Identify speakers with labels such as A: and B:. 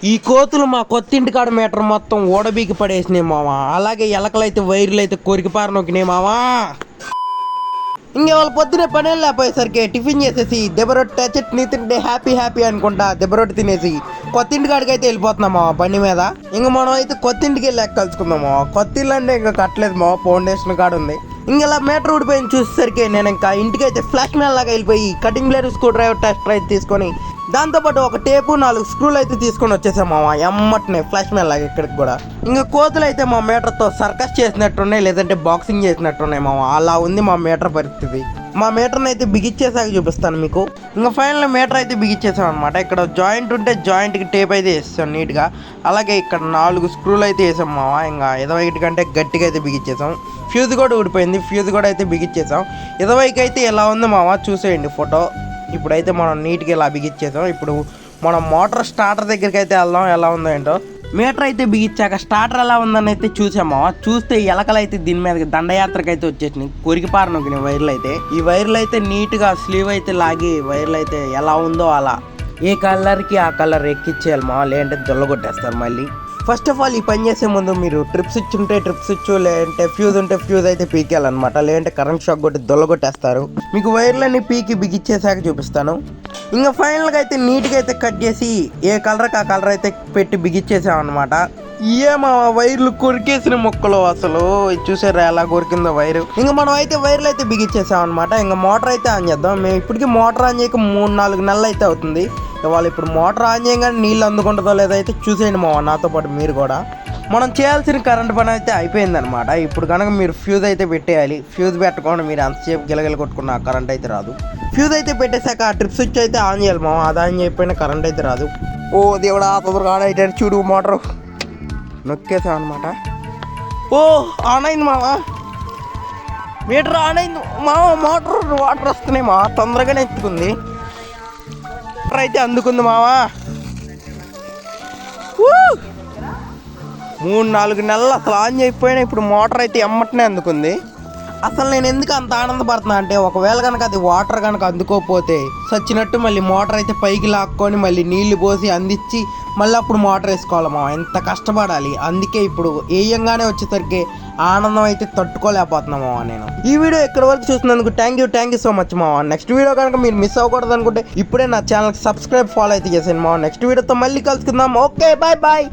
A: ఈ కోతులు మా కొత్తింటి కాడ మీటర్ మొత్తం ఓడబీకి పడేసినాయి మావా. అలాగే ఎలకలైతే వైర్లు అయితే కొరికిపార నొక్కినాయి మావా. ఇంకేవాళ్ళు పొద్దునే పని లేకపోయేసరికి టిఫిన్ చేసేసి దెబ్బరొట్టి చట్నీ తింటే హ్యాపీ హ్యాపీ అనుకుంటా దెబ్బరొట్టి తినేసి కొత్తింటి కాడికి అయితే వెళ్ళిపోతున్నాం మావా బండి మీద. ఇంక మనం అయితే కొత్తింటికి వెళ్ళి కలుసుకుందాం మావా. కొత్తిల్లు అంటే ఇంకా కట్టలేదు మావా, ఫౌండేషన్ కాడ ఉంది. ఇంకెలా మీటర్ ఊడిపోయింది చూసేసరికి నేను ఇంకా ఇంటికి అయితే ఫ్లాష్ మ్యాన్ లాగా వెళ్ళిపోయి cutting blade screw driver test అయితే తీసుకొని దాంతోపాటు ఒక టేపు 4 స్క్రూలు అయితే తీసుకొని వచ్చేసాం మామ ఎమ్మటనే ఫ్లాష్ మ్యాన్ లాగా ఇక్కడికి కూడా. ఇంకా కోతులు అయితే మా మీటర్తో సర్కస్ చేసినట్టున్నాయి, లేదంటే బాక్సింగ్ చేసినట్టున్నాయి మామ. అలా ఉంది మా మీటర్ పరిస్థితి. మా మీటర్ని అయితే బిగిచ్చేసాక చూపిస్తాను మీకు. ఇంకా ఫైనల్ మీటర్ అయితే బిగిచ్చేసాం అనమాట. ఇక్కడ జాయింట్ ఉంటే జాయింట్కి టేప్ అయితే వేస్తాం నీట్గా. అలాగే ఇక్కడ 4 స్క్రూలు అయితే వేసాం మామ. ఇంకా 25 కంటే గట్టిగా అయితే బిగిచ్చేసాం. ఫ్యూజ్ కూడా ఊడిపోయింది, ఫ్యూజ్ కూడా అయితే బిగిచ్చేసాం. 20కి అయితే ఎలా ఉంది మామ చూసేయండి ఫోటో. ఇప్పుడైతే మనం నీట్గా ఇలా బిగిచ్చేసాం. ఇప్పుడు మనం మోటార్ స్టార్టర్ దగ్గరికి అయితే వెళ్దాం, ఎలా ఉందో ఏంటో. మీటర్ అయితే బిగించాక స్టార్టర్ ఎలా ఉందని అయితే చూసామా. చూస్తే ఎలకలు అయితే దీని మీద దండయాత్రకు అయితే వచ్చేసినాయి, కొరికిపార నొక్కినాయి వైర్లు అయితే. ఈ వైర్లు అయితే నీట్గా స్లీవ్ అయితే లాగి వైర్లు అయితే ఎలా ఉందో అలా ఏ కలర్కి ఆ కలర్ ఎక్కిచ్చేయాలి మా, లేదంటే దొల్లగొట్టేస్తారు మళ్ళీ. ఫస్ట్ ఆఫ్ ఆల్ ఈ పని చేసే ముందు మీరు ట్రిప్ స్విచ్ ఉంటే ట్రిప్ స్విచ్, లేదంటే ఫ్యూజ్ ఉంటే ఫ్యూజ్ అయితే పీకేయాలన్నమాట, లేదంటే కరెంట్ షాక్ కొట్టి దొల్లగొట్టేస్తారు. మీకు వైర్లన్నీ పీకి బిగిచ్చేసాక చూపిస్తాను. ఇంకా ఫైనల్గా అయితే నీట్గా అయితే కట్ చేసి ఏ కలర్కి ఆ కలర్ అయితే పెట్టి బిగిచ్చేసామన్నమాట. ఏమా వైర్లు కొరికేసిన మొక్కలు అసలు చూసారా ఎలా కొరికిందో వైరు. ఇంకా మనం అయితే వైర్లు అయితే బిగిచ్చేసాం అనమాట. ఇంకా మోటార్ అయితే ఆన్ చేద్దాం. మేము ఇప్పటికీ మోటార్ ఆన్ చేయక 3-4 నెలలు అయితే అవుతుంది. వాళ్ళు ఇప్పుడు మోటార్ ఆన్ చేయగానే నీళ్ళు అందుకుంటుందో లేదో అయితే చూసేయండి మా, నాతో పాటు మీరు కూడా. మనం చేయాల్సిన కరెంట్ పని అయితే అయిపోయిందనమాట. ఇప్పుడు కనుక మీరు ఫ్యూజ్ అయితే పెట్టేయాలి. ఫ్యూజ్ పెట్టకుండా మీరు అంతసేపు గిలగిల కొట్టుకున్న కరెంట్ అయితే రాదు. ఫ్యూజ్ అయితే పెట్టేశాక ఆ ట్రిప్ స్విచ్ అయితే ఆన్ చేయాలి మా, అది ఆన్ చేయకపోయినా కరెంట్ అయితే రాదు. ఓ దేవుడా తొందరగా ఆన్ అయితే చూడు మోటారు నొక్కేసాం అనమాట. ఓ ఆన్ అయింది మావా, మీటర్ ఆన్ అయింది మావా. మోటార్ వాటర్ వస్తున్నాయి మా, తొందరగానే ఎత్తుకుంది. మోటార్ అయితే అందుకుంది మావా. 3-4 నెలలు అసలు ఆన్ చేయకపోయినా ఇప్పుడు మోటార్ అయితే ఎమ్మటనే అందుకుంది. అసలు నేను ఎందుకు అంత ఆనందపడుతున్నా అంటే, ఒకవేళ కనుక అది వాటర్ కనుక అందుకోకపోతే సచ్చినట్టు మళ్ళీ మోటార్ అయితే పైకి లాక్కొని మళ్ళీ నీళ్లు పోసి అందించి మళ్ళీ అప్పుడు మోటార్ వేసుకోవాలమ్మా, ఎంత కష్టపడాలి. అందుకే ఇప్పుడు వేయంగానే వచ్చేసరికి ఆనందం అయితే తట్టుకోలేకపోతున్నామా నేను. ఈ వీడియో ఇక్కడ వరకు చూసినందుకు థ్యాంక్ యూ సో మచ్ మావా. నెక్స్ట్ వీడియో కనుక మీరు మిస్ అవ్వకూడదు అనుకుంటే ఇప్పుడే నా ఛానల్కి సబ్స్క్రైబ్, ఫాలో అయితే చేసాను మావా. నెక్స్ట్ వీడియోతో మళ్ళీ కలుసుకుందాం. Okay bye bye.